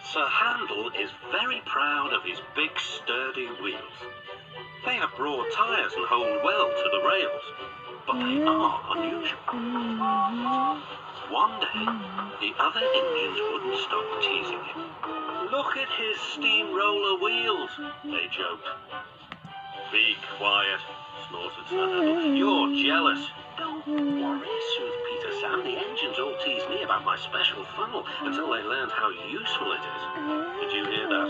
Sir Handel is very proud of his big sturdy wheels. They have broad tyres and hold well to the rails, but they are unusual. One day, the other engines wouldn't stop teasing him. "Look at his steamroller wheels," they joked. "Be quiet," snorted Sir Handel. "You're jealous." "Don't worry," soothed Peter Sam. "The engines all tease me about my special funnel until they learn how useful it is." "Did you hear that?"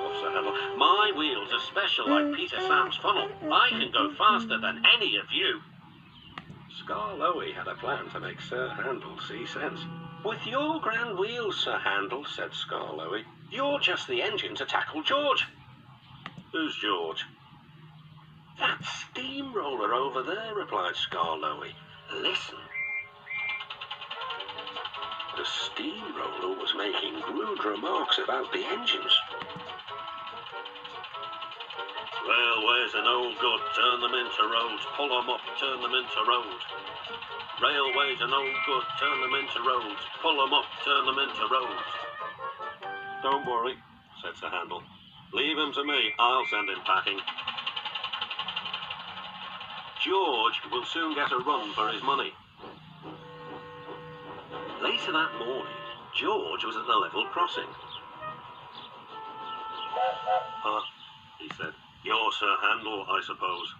Off Sir Handel. "My wheels are special like Peter Sam's funnel. I can go faster than any of you." Skarloey had a plan to make Sir Handel see sense. "With your grand wheels, Sir Handel," said Skarloey, "you're just the engine to tackle George." "Who's George?" "That steamroller over there," replied Skarloey. "Listen." The steamroller was making rude remarks about the engines. "Railways are no good, turn them into roads. Pull them up, turn them into roads. Railways are no good, turn them into roads. Pull them up, turn them into roads." "Don't worry," said Sir Handel. "Leave him to me, I'll send him packing. George will soon get a run for his money." Later that morning, George was at the level crossing. He said. "You're Sir Handel, I suppose."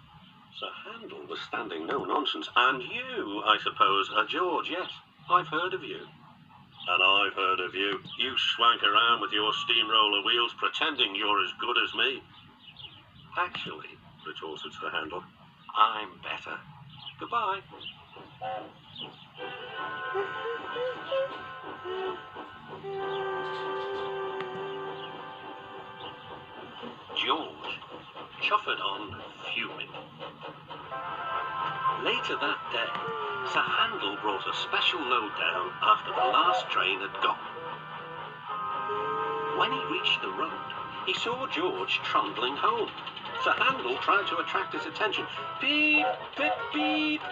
Sir Handel was standing no nonsense. "And you, I suppose, are George, yes. I've heard of you." "And I've heard of you. You swank around with your steamroller wheels pretending you're as good as me." "Actually," retorted Sir Handel, "I'm better. Goodbye." George chuffered on, fuming. Later that day, Sir Handel brought a special load down after the last train had gone. When he reached the road, he saw George trundling home. Sir Handel tried to attract his attention. "Beep, beep, beep."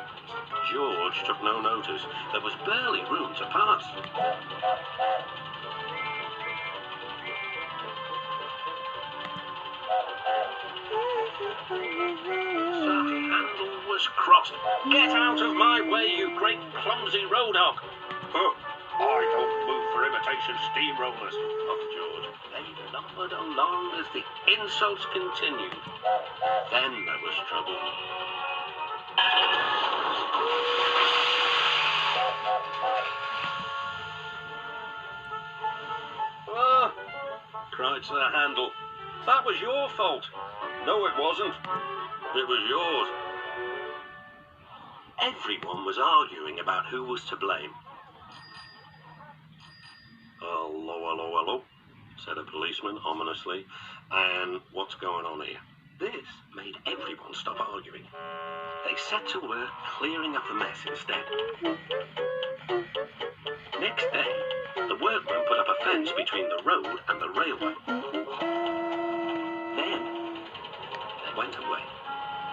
George took no notice. There was barely room to pass. Sir Handel was crossed. "Get out of my way, you great clumsy road hog." "I don't move for imitation steamrollers," puffed George. They lumbered along as the insults continued. Then there was trouble. "Ah!" cried Sir Handel. "That was your fault." "No, it wasn't. It was yours." Everyone was arguing about who was to blame. Hello, said a policeman ominously. "And what's going on here?" This made everyone stop arguing. They set to work clearing up the mess instead. Next day, the workmen put up a fence between the road and the railway. Then they went away,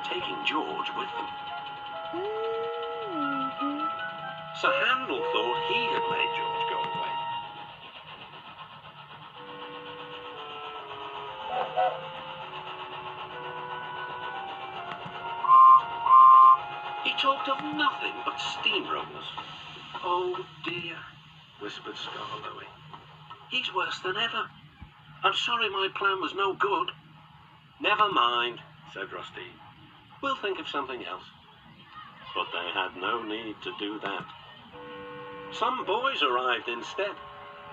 taking George with them. Sir Handel thought he had made George go away. He talked of nothing but steamrollers. "Oh dear," whispered Skarloey. "He's worse than ever. I'm sorry my plan was no good." "Never mind," said Rusty. "We'll think of something else." But they had no need to do that. Some boys arrived instead.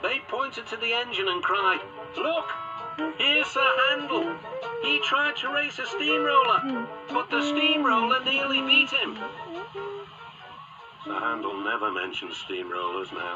They pointed to the engine and cried, "Look, here's Sir Handel. He tried to race a steamroller, but the steamroller nearly beat him." Sir Handel never mentions steamrollers now.